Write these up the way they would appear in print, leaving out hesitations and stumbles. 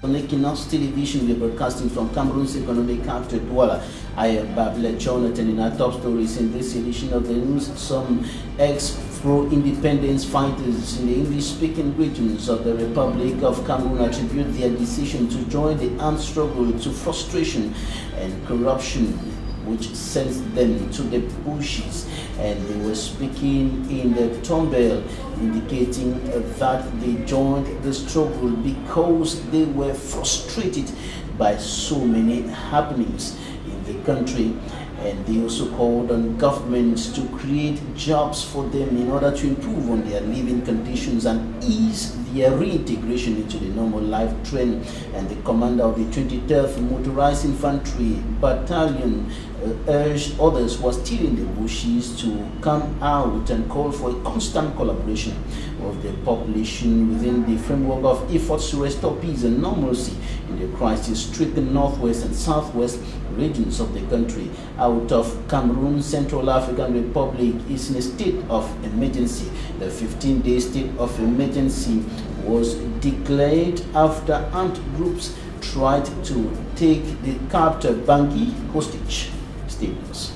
On Equinoxe television, we are broadcasting from Cameroon's economic capital, Douala. I am Babila Jonathan. In our top stories in this edition of the news, some ex-pro-independence fighters in the English-speaking regions of the Republic of Cameroon attribute their decision to join the armed struggle to frustration and corruption, which sends them to the bushes. And they were speaking in the Tombel, indicating that they joined the struggle because they were frustrated by so many happenings in the country. And they also called on governments to create jobs for them in order to improve on their living conditions and ease their reintegration into the normal life trend. And the commander of the 23rd Motorized Infantry Battalion urged others who are still in the bushes to come out and call for a constant collaboration of the population within the framework of efforts to restore peace and normalcy in the crisis-stricken northwest and southwest regions of the country. Out of Cameroon, Central African Republic is in a state of emergency. The 15-day state of emergency was declared after armed groups tried to take the capital Bangui hostage. Statements.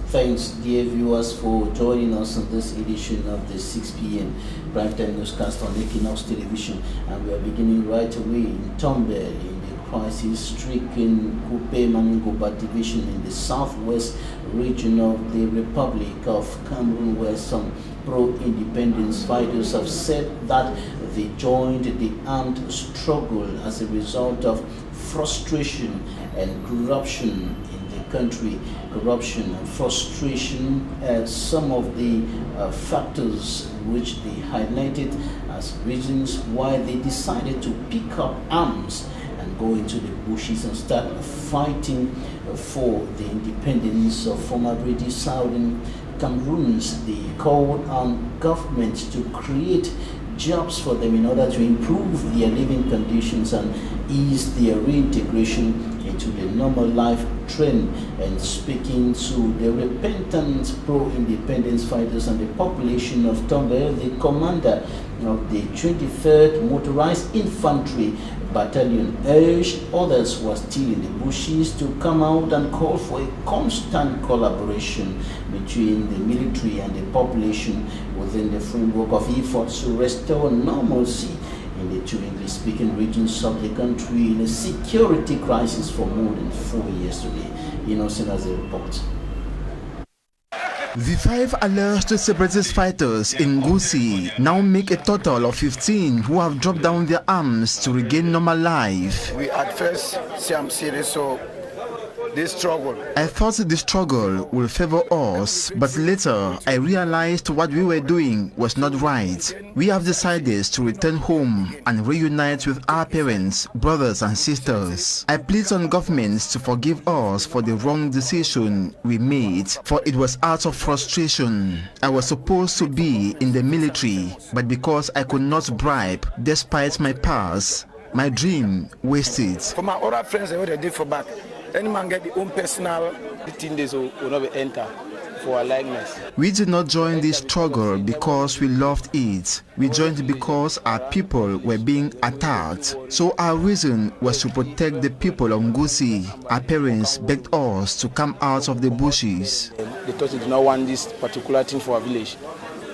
Thanks, dear viewers, for joining us on this edition of the 6 p.m. primetime newscast on Equinoxe television. And we are beginning right away in Tombel, in the crisis-stricken Coupe Maningoba division in the southwest region of the Republic of Cameroon, where some pro-independence fighters have said that they joined the armed struggle as a result of frustration and corruption in the country. Corruption and frustration as some of the factors which they highlighted as reasons why they decided to pick up arms and go into the bushes and start fighting for the independence of former British Southern Cameroons. They called on government to create jobs for them in order to improve their living conditions and ease their reintegration into the normal life trend. And speaking to the repentant pro-independence fighters and the population of Tombel, the commander of the 23rd Motorized Infantry Battalion urged others who are still in the bushes to come out and call for a constant collaboration between the military and the population within the framework of efforts to restore normalcy in the two English-speaking regions of the country in a security crisis for more than 4 years today. Innocent as a report. The 5 alleged separatist fighters in Gousi now make a total of 15 who have dropped down their arms to regain normal life. We at first say I'm serious, so this struggle. I thought the struggle will favor us, but later I realized what we were doing was not right. We have decided to return home and reunite with our parents, brothers and sisters. I plead on governments to forgive us for the wrong decision we made, for it was out of frustration. I was supposed to be in the military, but because I could not bribe despite my past, my dream wasted. For my other friends, what they did for back. Any man get the own personal 15 days will not enter for our likeness. We did not join this struggle because we loved it. We joined because our people were being attacked. So our reason was to protect the people of Gousi. Our parents begged us to come out of the bushes. They thought they did not want this particular thing for our village,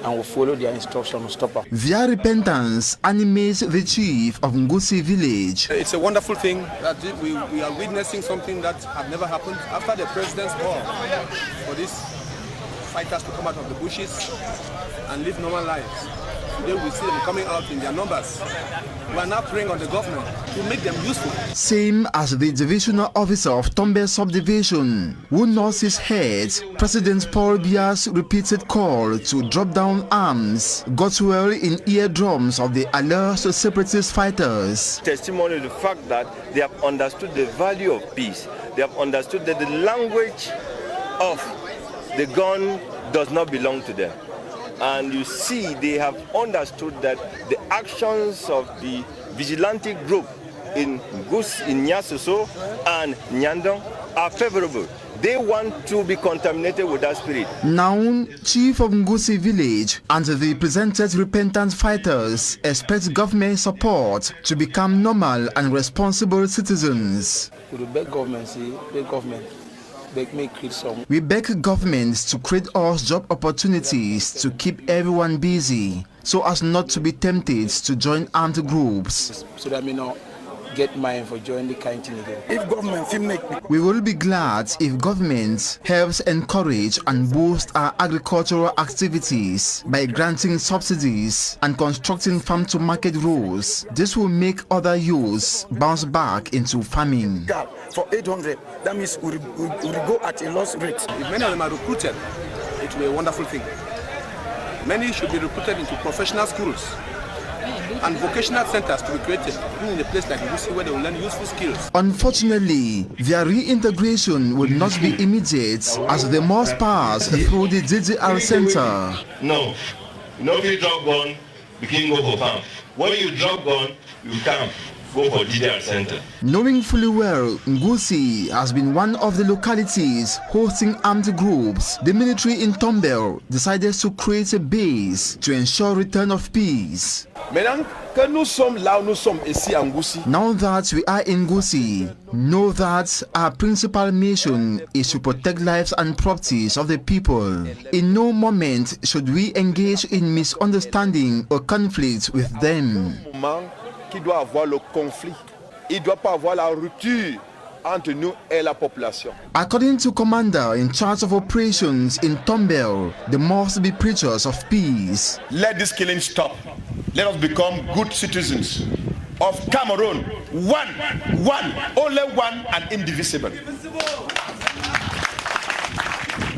and will follow their instruction to stop us. Their repentance animates the chief of Gousi village. It's a wonderful thing that we are witnessing something that had never happened after the president's call for these fighters to come out of the bushes and live normal lives. Today we see them coming out in their numbers. We are now praying on the government to make them useful. Same as the divisional officer of Tombel subdivision, who nods his head, President Paul Biya's repeated call to drop down arms got well in eardrums of the alleged separatist fighters. Testimony of the fact that they have understood the value of peace. They have understood that the language of the gun does not belong to them. And you see, they have understood that the actions of the vigilante group in Nyasoso and Nyandong are favorable. They want to be contaminated with that spirit. Now, Chief of Ngusi village and the represented repentant fighters expect government support to become normal and responsible citizens. We beg government, We beg governments to create us job opportunities to keep everyone busy, so as not to be tempted to join armed groups. So that may not get mine for joining the kind thing again. If government We will be glad if government helps encourage and boost our agricultural activities by granting subsidies and constructing farm-to-market roads. This will make other youths bounce back into farming. For 800, that means we go at a loss rate. If many of them are recruited, it will be a wonderful thing. Many should be recruited into professional schools and vocational centers to be created, even in a place like Ngusi where they will learn useful skills. Unfortunately, their reintegration will not be immediate as they must pass through the DDR center. No, if you drop gun, begin go for farm. When you drop gun, you camp. Go for DDR center. Knowing fully well Ngusi has been one of the localities hosting armed groups, the military in Tombel decided to create a base to ensure return of peace. Now that we are in Ngusi, know that our principal mission is to protect lives and properties of the people. In no moment should we engage in misunderstanding or conflict with them. Qui doit avoir le conflit. Il ne doit pas avoir la rupture entre nous et la population. According to Commander in charge of operations in Tombel, there must be preachers of peace. Let this killing stop. Let us become good citizens of Cameroon. One, only one and indivisible.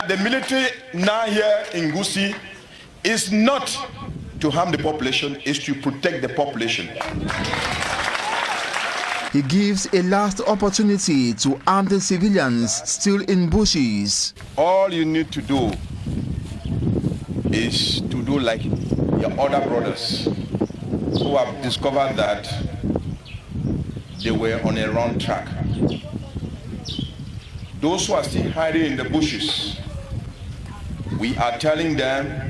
The military now here in Ngusi is not to harm the population, is to protect the population. He gives a last opportunity to armed civilians still in bushes. All you need to do is to do like your other brothers who have discovered that they were on a wrong track. Those who are still hiding in the bushes, we are telling them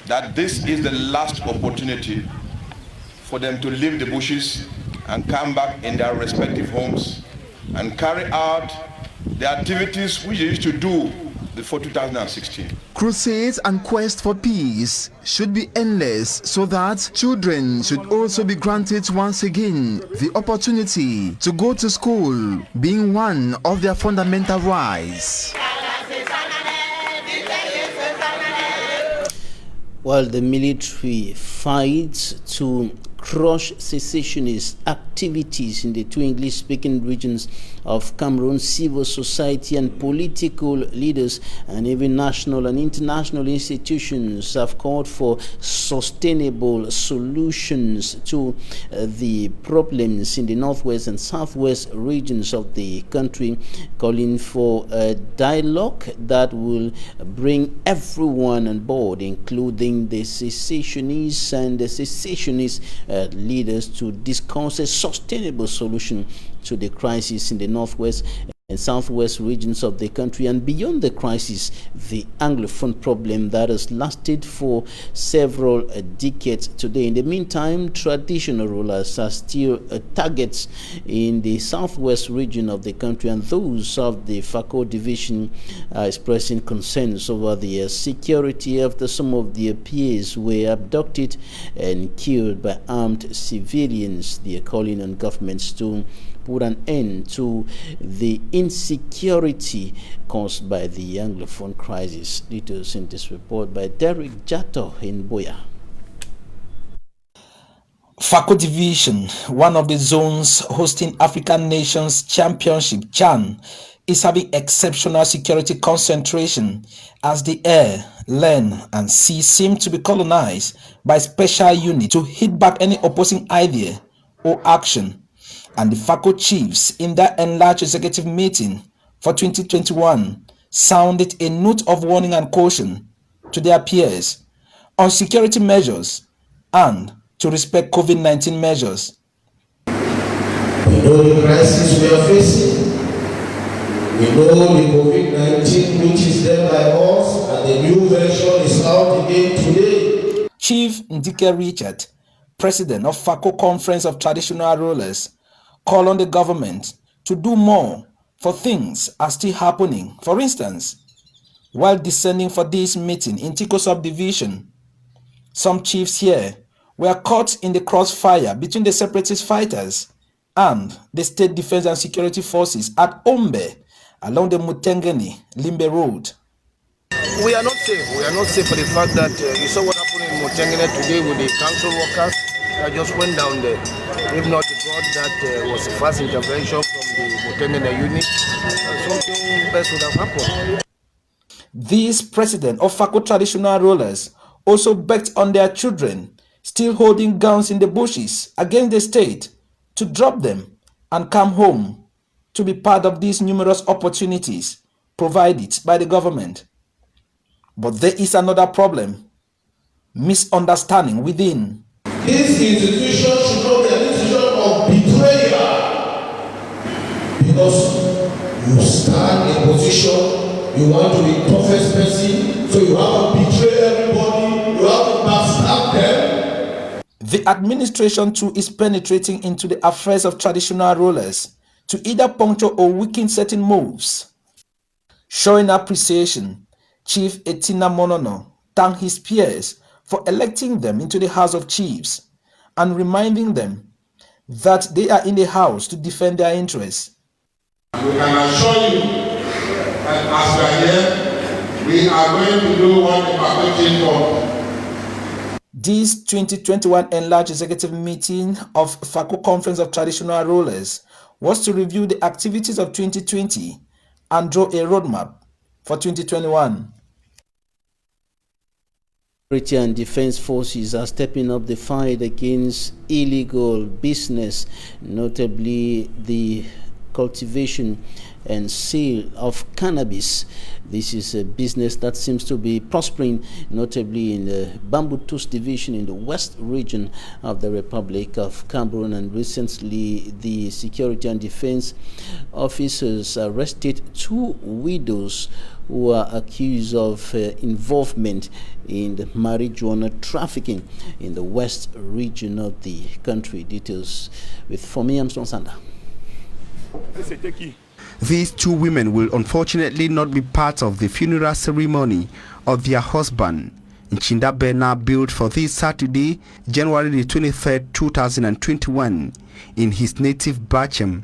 that this is the last opportunity for them to leave the bushes and come back in their respective homes and carry out the activities we used to do before 2016. Crusades and quest for peace should be endless so that children should also be granted once again the opportunity to go to school, being one of their fundamental rights. While the military fights to crush secessionist activities in the two English-speaking regions of Cameroon, civil society and political leaders and even national and international institutions have called for sustainable solutions to the problems in the northwest and southwest regions of the country, calling for a dialogue that will bring everyone on board, including the secessionists and the secessionist leaders, to discuss a sustainable solution to the crisis in the northwest and southwest regions of the country, and beyond the crisis, the Anglophone problem that has lasted for several decades today. In the meantime, traditional rulers are still targets in the southwest region of the country, and those of the Fako division are expressing concerns over the security after some of their peers were abducted and killed by armed civilians. They are calling on governments to put an end to the insecurity caused by the Anglophone crisis. Details in this report by Derek Jato in Boya. Fako Division, one of the zones hosting African Nations Championship CHAN, is having exceptional security concentration as the air, land and sea seem to be colonized by special units to hit back any opposing idea or action. And the Fako chiefs in that enlarged executive meeting for 2021 sounded a note of warning and caution to their peers on security measures and to respect COVID-19 measures. know the crisis we are facing. We know the COVID-19 which is there by us, and the new version is out again today. Chief Ndike Richard, President of FACO Conference of Traditional Rulers, called on the government to do more for things are still happening. For instance, while descending for this meeting in Tiko subdivision, some chiefs here were caught in the crossfire between the separatist fighters and the State Defense and Security Forces at Ombe along the Mutengeni-Limbe Road. We are not safe. We are not safe for the fact that you saw what happened in Mutengene today with the council workers that just went down there. If not to God, that was a fast intervention from the Mutengene unit, something best would have happened. These president of FACO traditional rulers also begged on their children still holding guns in the bushes against the state to drop them and come home to be part of these numerous opportunities provided by the government. But there is another problem: misunderstanding within. This institution should not be an institution of betrayal, because you stand in a position, you want to be the toughest person, so you have to betray everybody, you have to backstab them. The administration too is penetrating into the affairs of traditional rulers to either puncture or weaken certain moves. Showing appreciation, Chief Etina Monono thanked his peers for electing them into the House of Chiefs and reminding them that they are in the house to defend their interests. We can assure you that as we are here, we are going to do what the Papetin for. This 2021 enlarged executive meeting of FACO Conference of Traditional Rulers was to review the activities of 2020 and draw a roadmap for 2021. Security and defense forces are stepping up the fight against illegal business, notably the cultivation and sale of cannabis. This is a business that seems to be prospering, notably in the Bambutus division in the west region of the Republic of Cameroon. And recently, the security and defense officers arrested 2 widows who are accused of involvement in the marijuana trafficking in the west region of the country. Details with Fomi Amsterdam. These 2 women will unfortunately not be part of the funeral ceremony of their husband, Nchinda Bernard, billed for this Saturday, January the 23rd, 2021, in his native Bachem,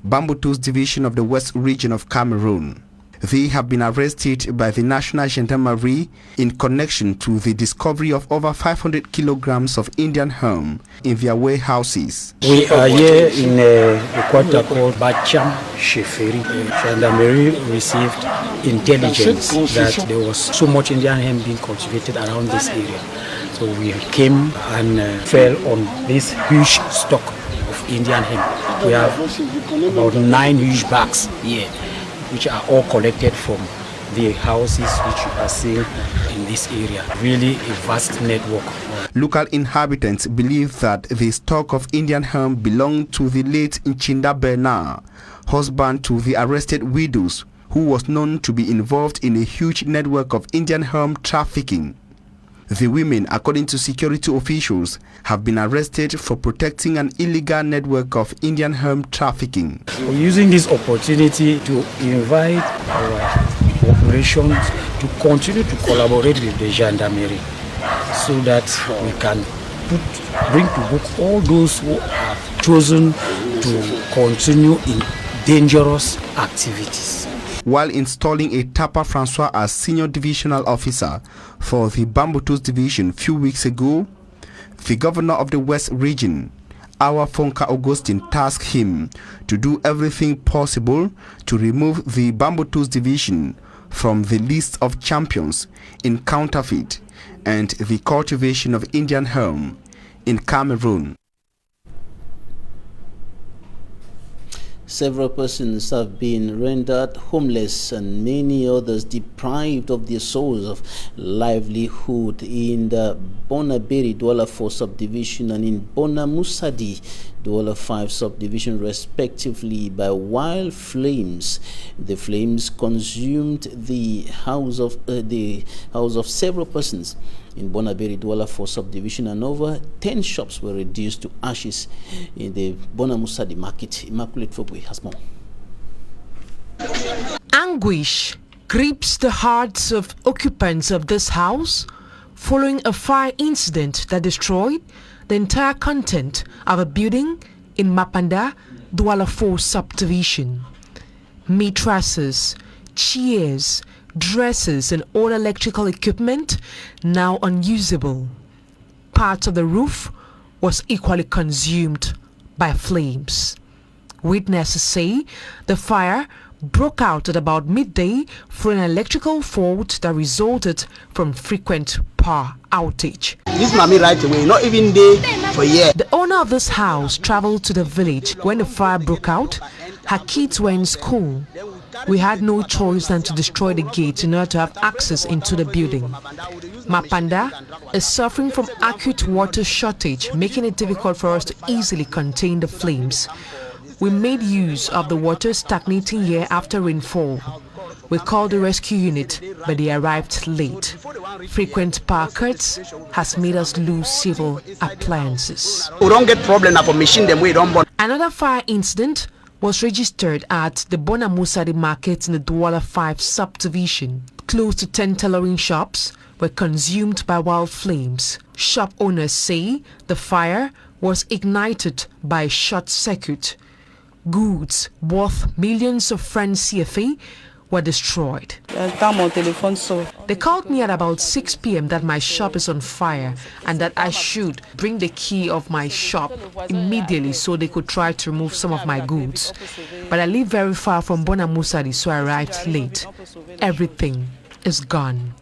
Bambutus division of the west region of Cameroon. They have been arrested by the National Gendarmerie in connection to the discovery of over 500 kilograms of Indian hemp in their warehouses. We are here in a quarter called Bacham Sheferi. Gendarmerie received intelligence that there was so much Indian hemp being cultivated around this area. So we came and fell on this huge stock of Indian hemp. We have about 9 huge bags here, which are all collected from the houses which you are seeing in this area. Really a vast network. Local inhabitants believe that the stock of Indian hemp belonged to the late Nchinda Bernard, husband to the arrested widows, who was known to be involved in a huge network of Indian hemp trafficking. The women, according to security officials, have been arrested for protecting an illegal network of Indian hemp trafficking. We're using this opportunity to invite our operations to continue to collaborate with the gendarmerie so that we can bring to book all those who have chosen to continue in dangerous activities. While installing a Tapa Francois as senior divisional officer for the Bambutus division a few weeks ago, the governor of the West region, Awa Fonka Augustine, tasked him to do everything possible to remove the Bambutus division from the list of champions in counterfeit and the cultivation of Indian hemp in Cameroon. Several persons have been rendered homeless and many others deprived of their source of livelihood in the Bonaberi Douala 4 subdivision and in Bonamusadi Douala 5 subdivision respectively by wild flames. The flames consumed the house of several persons in Bonaberi Douala 4 subdivision, and over 10 shops were reduced to ashes in the Bonamusadi market. Immaculate Fogwe has more. Anguish grips the hearts of occupants of this house following a fire incident that destroyed the entire content of a building in Mapanda Douala 4 subdivision. Mattresses, chairs, dressers and all electrical equipment now unusable. Part of the roof was equally consumed by flames. Witnesses say the fire broke out at about midday for an electrical fault that resulted from frequent power outage. This mommy right away, not even day for a year. The owner of this house traveled to the village when the fire broke out. Her kids were in school. We had no choice than to destroy the gate in order to have access into the building. Mapanda is suffering from acute water shortage, making it difficult for us to easily contain the flames. We made use of the water stagnating here after rainfall. We called the rescue unit, but they arrived late. Frequent power cuts has made us lose several appliances. We don't get problem for machine them we don't burn. Another fire incident was registered at the Bonamusadi market in the Douala 5 subdivision. Close to 10 tailoring shops were consumed by wild flames. Shop owners say the fire was ignited by a short circuit. Goods worth millions of francs CFA were destroyed. They called me at about 6 p.m. that my shop is on fire and that I should bring the key of my shop immediately so they could try to remove some of my goods. But I live very far from Bonamusadi, so I arrived late. Everything is gone.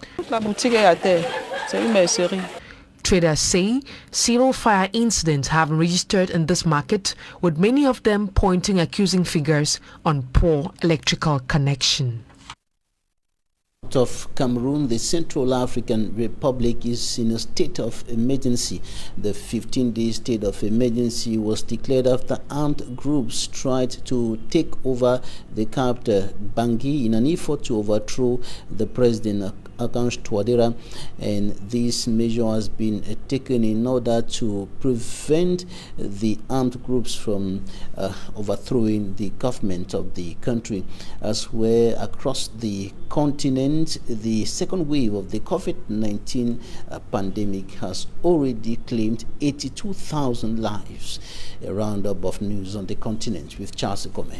Traders say several fire incidents have been registered in this market, with many of them pointing accusing figures on poor electrical connection. Of Cameroon, the Central African Republic is in a state of emergency. The 15-day state of emergency was declared after armed groups tried to take over the capital, Bangui, in an effort to overthrow the president, Touadéra, and this measure has been taken in order to prevent the armed groups from overthrowing the government of the country. As well across the continent, the second wave of the COVID-19 pandemic has already claimed 82,000 lives. A roundup of news on the continent with Charles Kmer.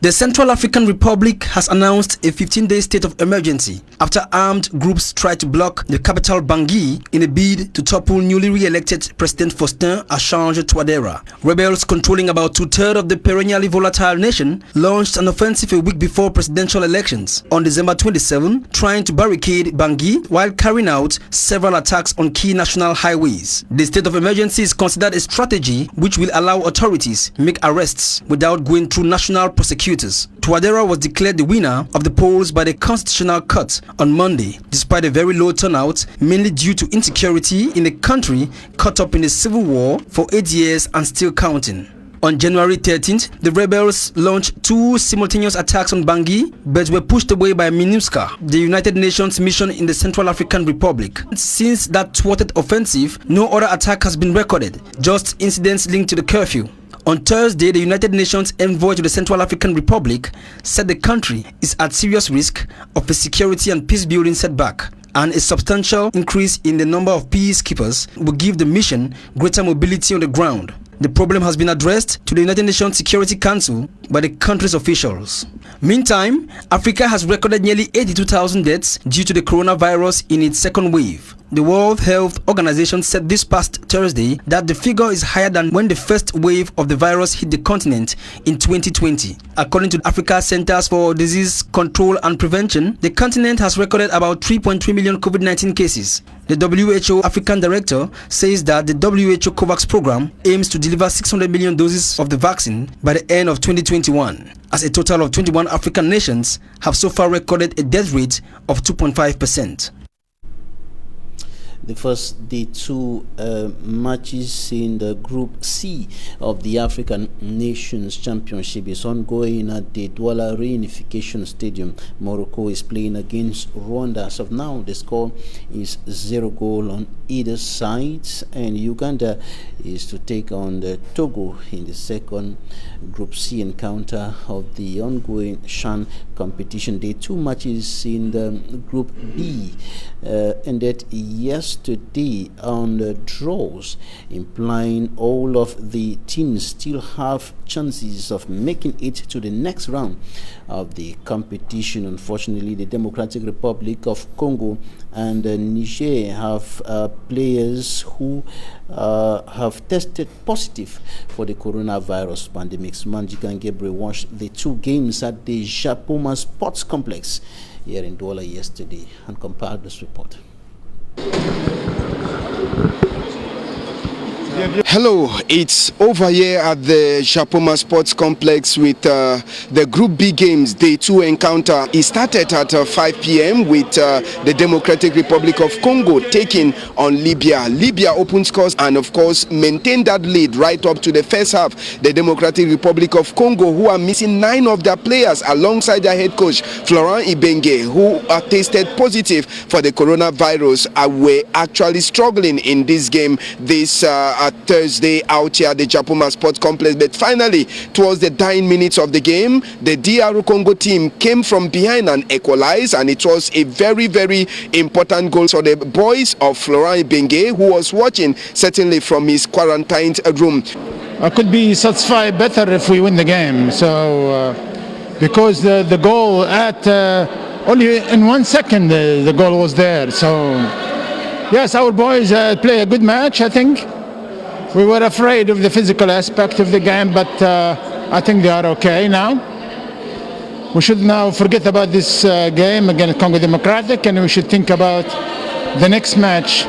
The Central African Republic has announced a 15-day state of emergency after armed groups tried to block the capital Bangui in a bid to topple newly re-elected President Faustin Archange Touadéra. Rebels controlling about two-thirds of the perennially volatile nation launched an offensive a week before presidential elections on December 27, trying to barricade Bangui while carrying out several attacks on key national highways. The state of emergency is considered a strategy which will allow authorities make arrests without going through national prosecution. Touadéra was declared the winner of the polls by the Constitutional Court on Monday, despite a very low turnout, mainly due to insecurity in a country caught up in a civil war for 8 years and still counting. On January 13th, the rebels launched 2 simultaneous attacks on Bangui, but were pushed away by MINUSCA, the United Nations mission in the Central African Republic. Since that thwarted offensive, no other attack has been recorded, just incidents linked to the curfew. On Thursday, the United Nations envoy to the Central African Republic said the country is at serious risk of a security and peace-building setback, and a substantial increase in the number of peacekeepers will give the mission greater mobility on the ground. The problem has been addressed to the United Nations Security Council by the country's officials. Meantime, Africa has recorded nearly 82,000 deaths due to the coronavirus in its second wave. The World Health Organization said this past Thursday that the figure is higher than when the first wave of the virus hit the continent in 2020. According to Africa Centers for Disease Control and Prevention, the continent has recorded about 3.3 million COVID-19 cases. The WHO African Director says that the WHO COVAX program aims to deliver 600 million doses of the vaccine by the end of 2021, as a total of 21 African nations have so far recorded a death rate of 2.5%. The first day two matches in the Group C of the African Nations Championship is ongoing at the Douala Reunification Stadium. Morocco is playing against Rwanda. As of now, the score is 0-goal on either side, and Uganda is to take on the Togo in the second Group C encounter of the ongoing CHAN competition. Day two matches in the Group B ended yesterday on the draws, implying all of the teams still have chances of making it to the next round of the competition. Unfortunately, the Democratic Republic of Congo and Niger have players who have tested positive for the coronavirus pandemic. Manjikan Gabriel watched the two games at the Japoma Sports Complex here in Douala yesterday and compiled this report. Hello, it's over here at the Japoma Sports Complex with the Group B games Day 2 encounter. It started at 5 p.m. with the Democratic Republic of Congo taking on Libya. Libya opened scores and of course maintained that lead right up to the first half. The Democratic Republic of Congo, who are missing 9 of their players alongside their head coach Florent Ibenge, who tested positive for the coronavirus, were actually struggling in this game this Thursday out here at the Japoma Sports Complex. But finally, towards the dying minutes of the game, the DR Congo team came from behind and equalized, and it was a very, very important goal for the boys of Florent Ibenge, who was watching certainly from his quarantined room. I could be satisfied better if we win the game. So because the goal at only in 1 second the goal was there. So yes, our boys play a good match. I think we were afraid of the physical aspect of the game, but I think they are okay now. We should now forget about this game against Congo Democratic, and we should think about the next match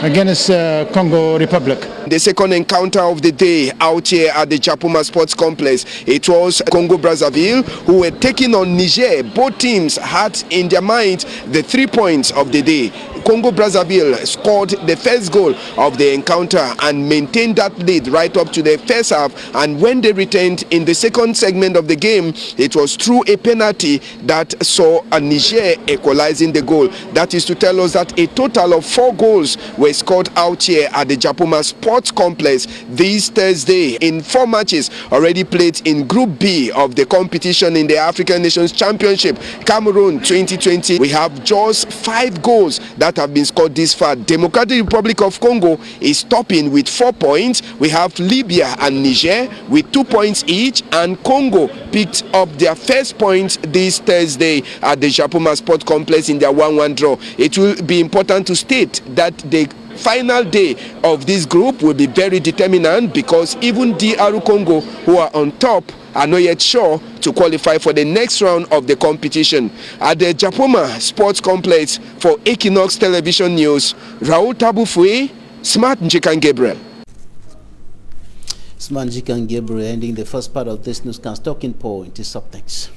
against Congo Republic. The second encounter of the day out here at the Japoma Sports Complex, it was Congo Brazzaville who were taking on Niger. Both teams had in their mind the 3 points of the day. Congo Brazzaville scored the first goal of the encounter and maintained that lead right up to the first half, and when they returned in the second segment of the game, it was through a penalty that saw Niger equalizing the goal. That is to tell us that a total of 4 goals were scored out here at the Japoma Sports Complex this Thursday in 4 matches already played in Group B of the competition in the African Nations Championship Cameroon 2020. We have just 5 goals that have been scored this far. Democratic Republic of Congo is topping with 4 points. We have Libya and Niger with 2 points each, and Congo picked up their first point this Thursday at the Japoma Sports Complex in their 1-1 draw. It will be important to state that the final day of this group will be very determinant, because even DR Congo, who are on top, are not yet sure to qualify for the next round of the competition. At the Japoma Sports Complex for Equinoxe Television News, Raoul Tabufui, Smart Njikan Gabriel. Smart Njikan Gabriel ending the first part of this newscast. Talking point is up next.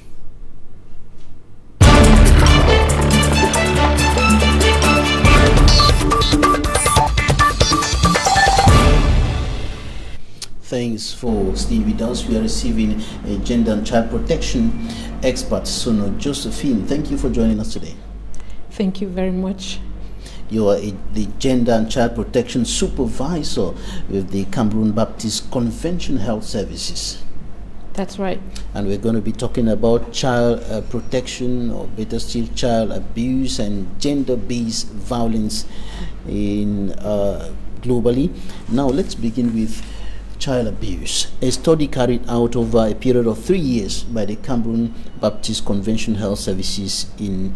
Thanks for staying with us. We are receiving a gender and child protection expert, Sono Josephine. Thank you for joining us today. Thank you very much. You are the gender and child protection supervisor with the Cameroon Baptist Convention Health Services. That's right. And we're going to be talking about child protection, or better still, child abuse and gender-based violence in globally. Now let's begin with child abuse. A study carried out over a period of 3 years by the Cameroon Baptist Convention Health Services in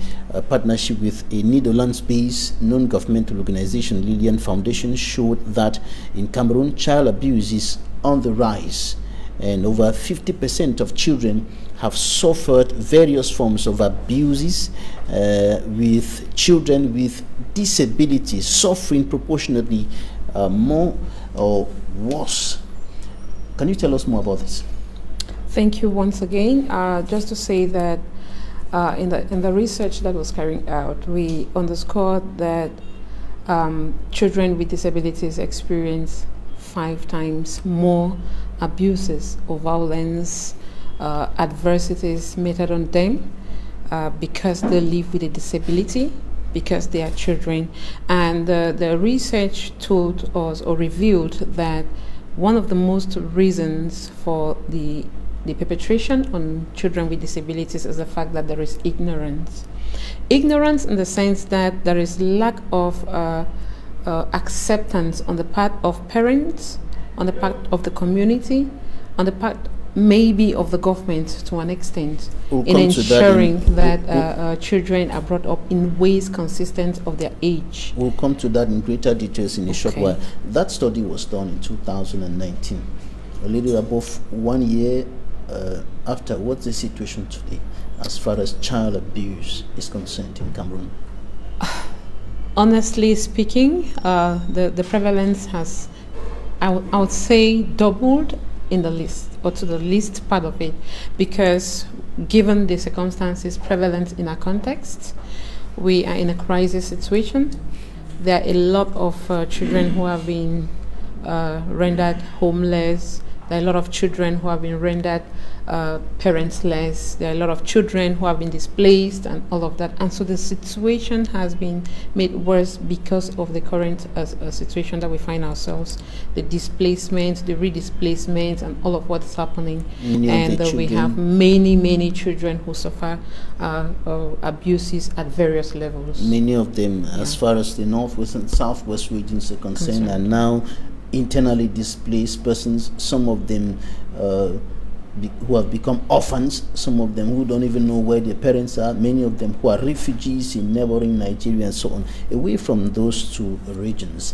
partnership with a Netherlands-based non-governmental organization, Lilian Foundation, showed that in Cameroon, child abuse is on the rise, and over 50% of children have suffered various forms of abuses, with children with disabilities suffering proportionately more or worse. Can you tell us more about this? Thank you once again. Just to say that in the research that was carried out, we underscored that children with disabilities experience 5 times more abuses or violence, adversities meted on them because they live with a disability, because they are children. And the research told us or revealed that one of the most reasons for the perpetration on children with disabilities is the fact that there is ignorance. Ignorance in the sense that there is lack of acceptance on the part of parents, on the part of the community, on the part maybe of the government to an extent, in ensuring that children are brought up in ways consistent of their age. We'll come to that in greater details in a short while. That study was done in 2019, a little above 1 year after. What's the situation today as far as child abuse is concerned in Cameroon? Honestly speaking, the prevalence has, I would say, doubled in the list, or to the least part of it, because given the circumstances prevalent in our context, we are in a crisis situation. There are a lot of children who have been rendered homeless. There are a lot of children who have been rendered parentless. There are a lot of children who have been displaced and all of that. And so the situation has been made worse because of the current situation that we find ourselves, the displacement, the redisplacement, and all of what's happening. And we have many children who suffer abuses at various levels. Many of them, as far as the northwest and southwest regions are concerned, are now internally displaced persons. Some of them who have become orphans, some of them who don't even know where their parents are, many of them who are refugees in neighboring Nigeria and so on, away from those 2 regions.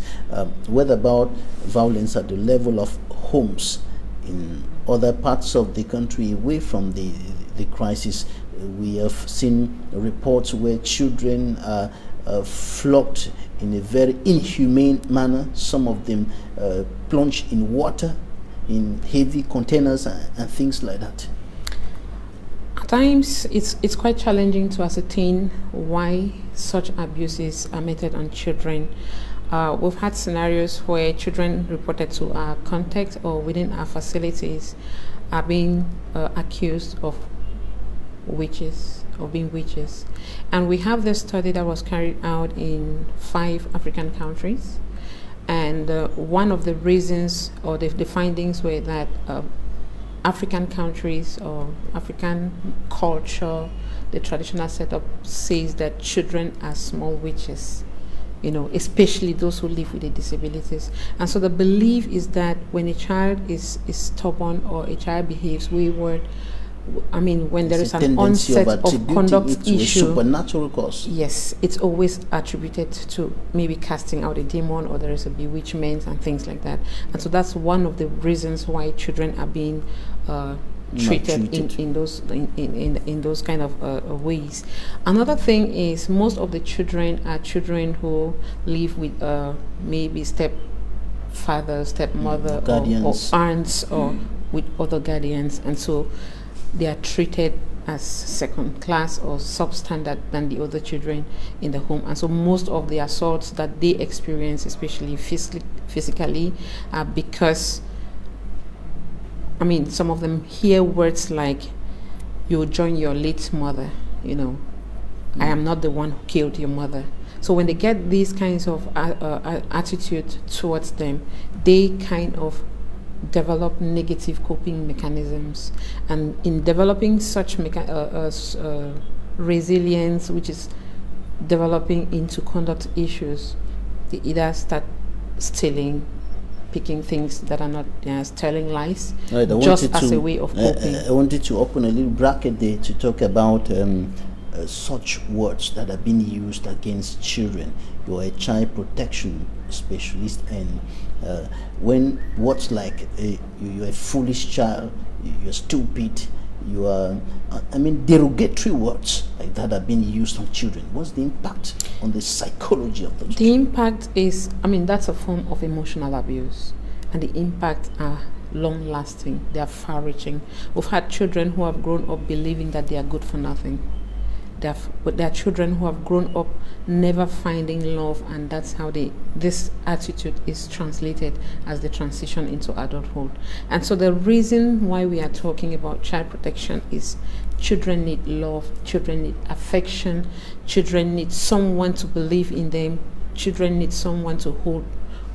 What about violence at the level of homes in other parts of the country away from the crisis? We have seen reports where children are flogged in a very inhumane manner. Some of them plunged in water, in heavy containers and things like that. At times, it's quite challenging to ascertain why such abuses are meted on children. We've had scenarios where children reported to our contact or within our facilities are being accused of witches, or being witches. And we have this study that was carried out in 5 African countries. And one of the reasons, or the findings, were that African countries or African culture, the traditional setup says that children are small witches, you know, especially those who live with the disabilities. And so the belief is that when a child is stubborn or a child behaves wayward, I mean, when there is an onset of conduct issue, supernatural cause. Yes, it's always attributed to maybe casting out a demon, or there is a bewitchment and things like that. And so that's one of the reasons why children are being treated in those kind of ways. Another thing is most of the children are children who live with maybe stepfather, stepmother, or aunts, or with other guardians, and so they are treated as second class or substandard than the other children in the home. And so most of the assaults that they experience, especially physically, are because, I mean, some of them hear words like, "You join your late mother," you know, "I am not the one who killed your mother." So when they get these kinds of attitude towards them, they kind of develop negative coping mechanisms. And in developing such resilience, which is developing into conduct issues, they either start stealing, picking things that are not telling lies, right, just as a way of coping. I wanted to open a little bracket there to talk about such words that are being used against children. You are a child protection specialist, and when words like you're a foolish child, you're stupid, you are, derogatory words like that are being used on children. What's the impact on the psychology of those children? Impact is, that's a form of emotional abuse, and the impact are long-lasting. They are far-reaching. We've had children who have grown up believing that they are good for nothing. But there are children who have grown up never finding love, and that's how this attitude is translated as they transition into adulthood. And so the reason why we are talking about child protection is children need love, children need affection, children need someone to believe in them, children need someone to hold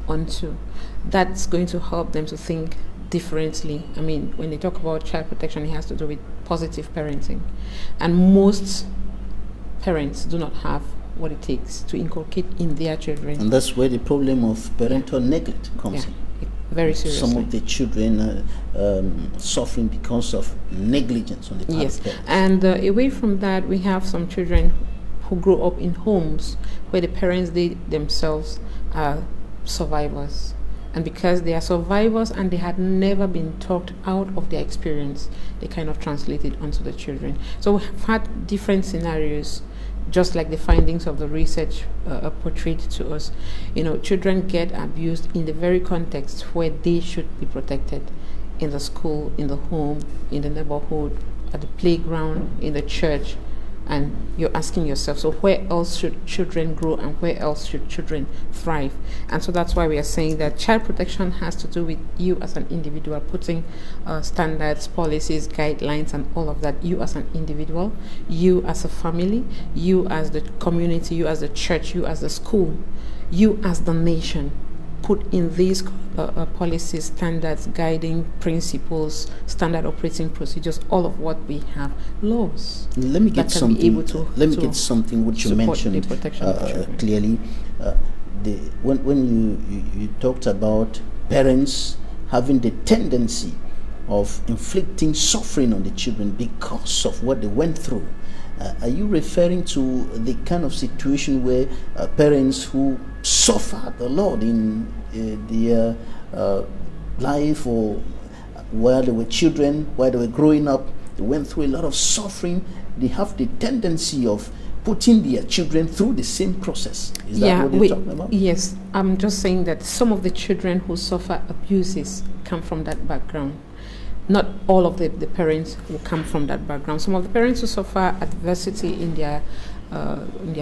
on to. That's going to help them to think differently. When they talk about child protection, it has to do with positive parenting. And most parents do not have what it takes to inculcate in their children. And that's where the problem of parental neglect comes in. Very seriously. Some of the children are suffering because of negligence on the part of parents. And away from that, we have some children who grow up in homes where the parents, they themselves are survivors. And because they are survivors and they had never been talked out of their experience, they kind of translate it onto the children. So we've had different scenarios, just like the findings of the research portrayed to us. Children get abused in the very context where they should be protected: in the school, in the home, in the neighborhood, at the playground, in the church. And you're asking yourself, so where else should children grow and where else should children thrive? And so that's why we are saying that child protection has to do with you as an individual, putting standards, policies, guidelines, and all of that. You as an individual, you as a family, you as the community, you as the church, you as the school, you as the nation. Put in these policies, standards, guiding principles, standard operating procedures, all of what we have, laws. Let me get something. Get something which you mentioned clearly. When you talked about parents having the tendency of inflicting suffering on the children because of what they went through. Are you referring to the kind of situation where parents who suffered a lot in their life, or while they were children, while they were growing up, they went through a lot of suffering? They have the tendency of putting their children through the same process. Is that what you're talking about? Yes, I'm just saying that some of the children who suffer abuses come from that background. Not all of the parents will come from that background. Some of the parents who suffer adversity in their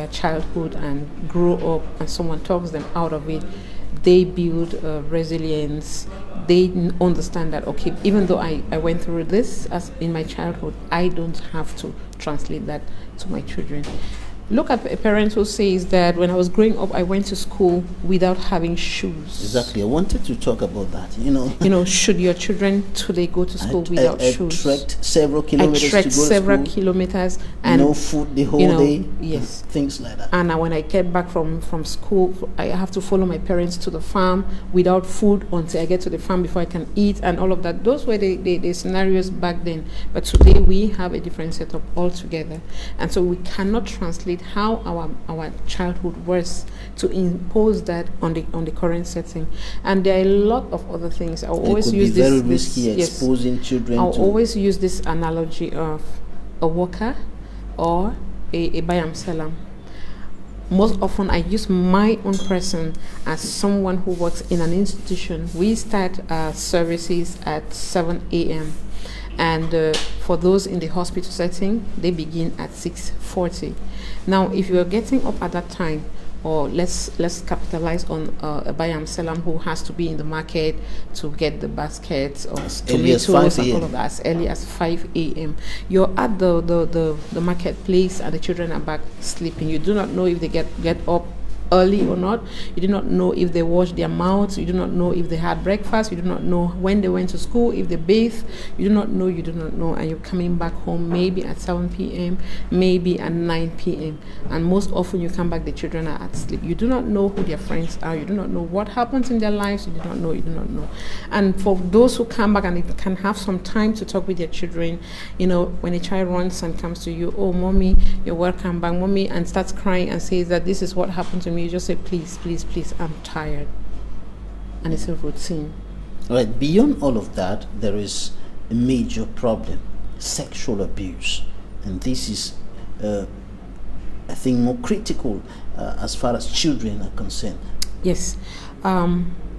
childhood and grow up, and someone talks them out of it, they build resilience. They understand that, okay, even though I went through this as in my childhood, I don't have to translate that to my children. Look at a parent who says that when I was growing up, I went to school without having shoes. Exactly. I wanted to talk about that. Should your children today go to school without shoes? I trekked several kilometers to go to school. Kilometers and no food the whole day. Yes, things like that. And when I get back from school, I have to follow my parents to the farm without food until I get to the farm before I can eat and all of that. Those were the scenarios back then. But today we have a different setup altogether, and so we cannot translate how our childhood was to impose that on the current setting. And there are a lot of other things. I'll always use this. Very risky exposing children. I'll always use this analogy of a worker or a bayam salam. Most often I use my own person as someone who works in an institution. We start services at 7 a.m. and for those in the hospital setting, they begin at 6:40. Now, if you are getting up at that time, or let's capitalize on a bayam salam who has to be in the market to get the baskets of tomatoes and all of that as early as 5 a.m. You're at the marketplace and the children are back sleeping. You do not know if they get up early or not. You do not know if they washed their mouths. You do not know if they had breakfast. You do not know when they went to school, if they bathed. You do not know, and you're coming back home maybe at 7 p.m., maybe at 9 p.m. And most often you come back, the children are at sleep. You do not know who their friends are. You do not know what happens in their lives. You do not know. And for those who come back and they can have some time to talk with their children, when a child runs and comes to you, oh, mommy, you're welcome back, mommy, and starts crying and says that this is what happened to me, you just say, please, I'm tired. And it's a routine. Right. Beyond all of that, there is a major problem, sexual abuse. And this is, I think, more critical as far as children are concerned. Yes.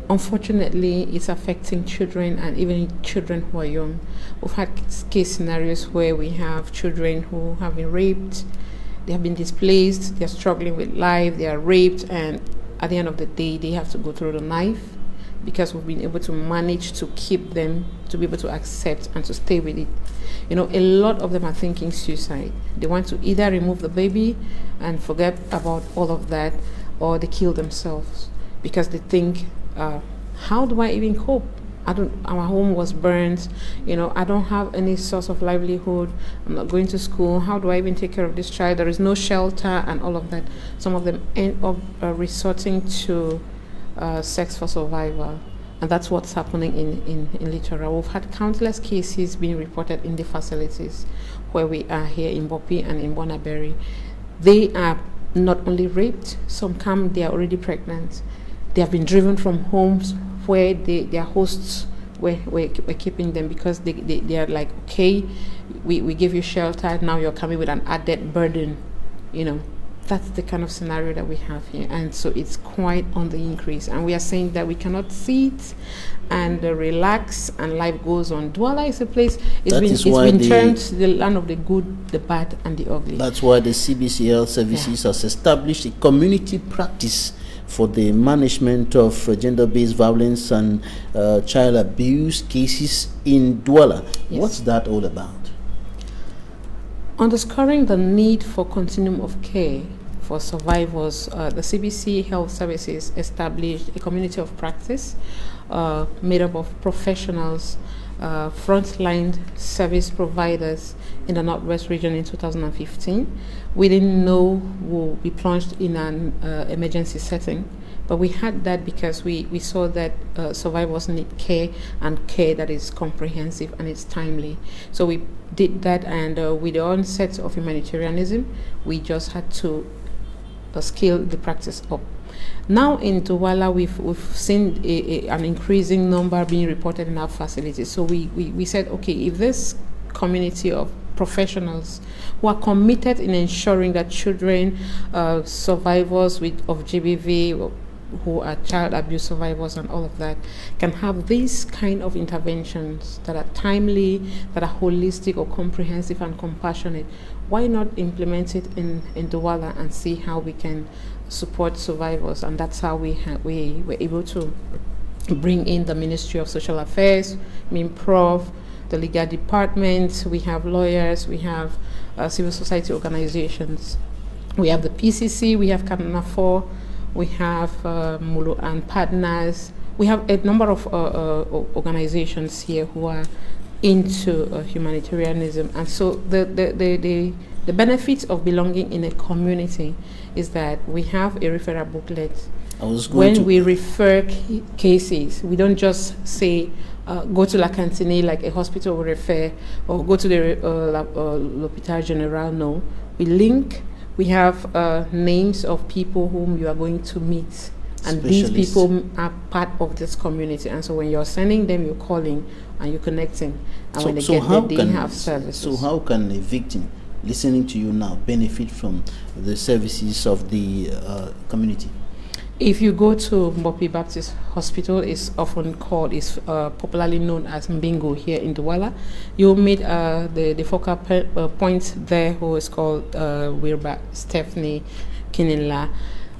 Unfortunately, it's affecting children and even children who are young. We've had case scenarios where we have children who have been raped, they have been displaced, they're struggling with life, they are raped, and at the end of the day, they have to go through the knife because we've been able to manage to keep them, to be able to accept and to stay with it. A lot of them are thinking suicide. They want to either remove the baby and forget about all of that, or they kill themselves because they think, how do I even cope? Our home was burned, I don't have any source of livelihood, I'm not going to school, how do I even take care of this child? There is no shelter and all of that. Some of them end up resorting to sex for survival, and that's what's happening in Littoral. We've had countless cases being reported in the facilities where we are here in Bopi and in Bonaberry. They are not only raped, some come, they are already pregnant. They have been driven from homes where their hosts were keeping them because they are like, okay, we give you shelter, now you're coming with an added burden. That's the kind of scenario that we have here. And so it's quite on the increase. And we are saying that we cannot sit and relax and life goes on. Douala is a place, it's been turned the land of the good, the bad, and the ugly. That's why the CBC Health Services has established a community practice for the management of gender-based violence and child abuse cases in Douala. Yes. What's that all about? Underscoring the need for continuum of care for survivors, the CBC Health Services established a community of practice made up of professionals, frontline service providers in the Northwest region in 2015. We didn't know we'll be plunged in an emergency setting, but we had that because we saw that survivors need care, and care that is comprehensive and it's timely. So we did that, and with the onset of humanitarianism, we just had to scale the practice up. Now in Douala, we've seen an increasing number being reported in our facilities. So we said, okay, if this community of professionals who are committed in ensuring that children, survivors of GBV, who are child abuse survivors and all of that, can have these kind of interventions that are timely, that are holistic or comprehensive and compassionate, why not implement it in Douala and see how we can support survivors? And that's how we were able to bring in the Ministry of Social Affairs, MINPROV, the legal department, we have lawyers, we have civil society organizations, we have the PCC, we have Kamer, we have Mulu and partners, we have a number of organizations here who are into humanitarianism. And so the benefits of belonging in a community is that we have a referral booklet. When we refer cases, we don't just say go to La Cantine like a hospital will refer, or go to the L'Hôpital General. No, we link. We have names of people whom you are going to meet, and these people are part of this community. And so when you're sending them, you're calling and you're connecting, and when they get there, they have services. So how can a victim listening to you now benefit from the services of the community? If you go to Mbopi Baptist Hospital, it's often called, it's popularly known as Mbingo here in Douala. You'll meet the focal point there, who is called Wirba Stephanie Kininla.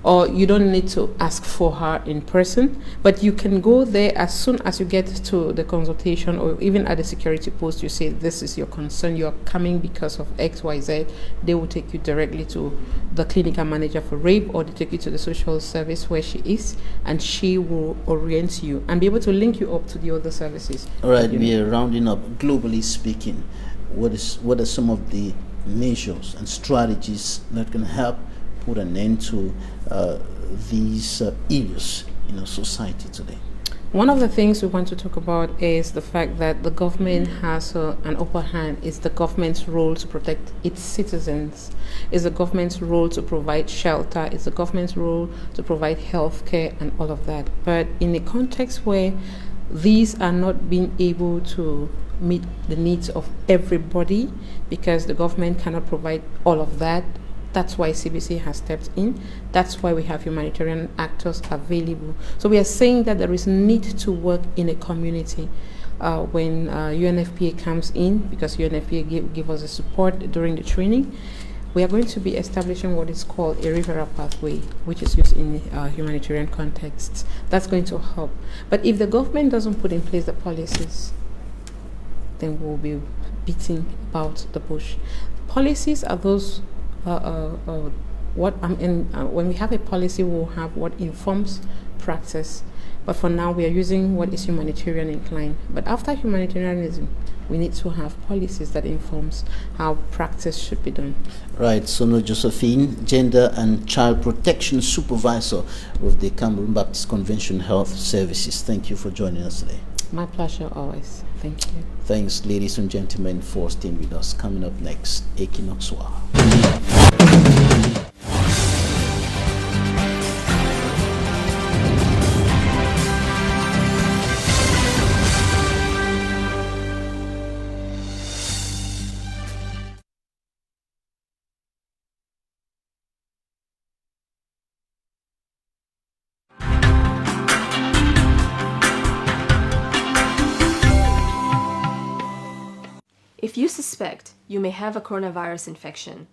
or you don't need to ask for her in person, but you can go there as soon as you get to the consultation, or even at the security post. You say this is your concern, you are coming because of XYZ. They will take you directly to the clinical manager for rape, or they take you to the social service where she is, and she will orient you and be able to link you up to the other services. All right, we are rounding up. Globally speaking, what are some of the measures and strategies that can help put an end to these ills in our society today? One of the things we want to talk about is the fact that the government has an upper hand. It's the government's role to protect its citizens. It's the government's role to provide shelter. It's the government's role to provide health care and all of that. But in a context where these are not being able to meet the needs of everybody, because the government cannot provide all of that, that's why CBC has stepped in. That's why we have humanitarian actors available. So we are saying that there is need to work in a community. When UNFPA comes in, because UNFPA give us the support during the training, we are going to be establishing what is called a referral pathway, which is used in humanitarian contexts. That's going to help. But if the government doesn't put in place the policies, then we'll be beating about the bush. Policies are those when we have a policy, we'll have what informs practice. But for now, we are using what is humanitarian inclined. But after humanitarianism, we need to have policies that informs how practice should be done. Right, Sono Josephine, Gender and Child Protection Supervisor with the Cameroon Baptist Convention Health Services. Thank you for joining us today. My pleasure always. Thank you. Thanks, ladies and gentlemen, for staying with us. Coming up next, Equinoxe. If you suspect you may have a coronavirus infection,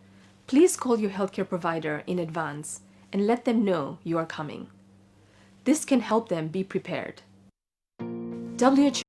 please call your healthcare provider in advance and let them know you are coming. This can help them be prepared. WHO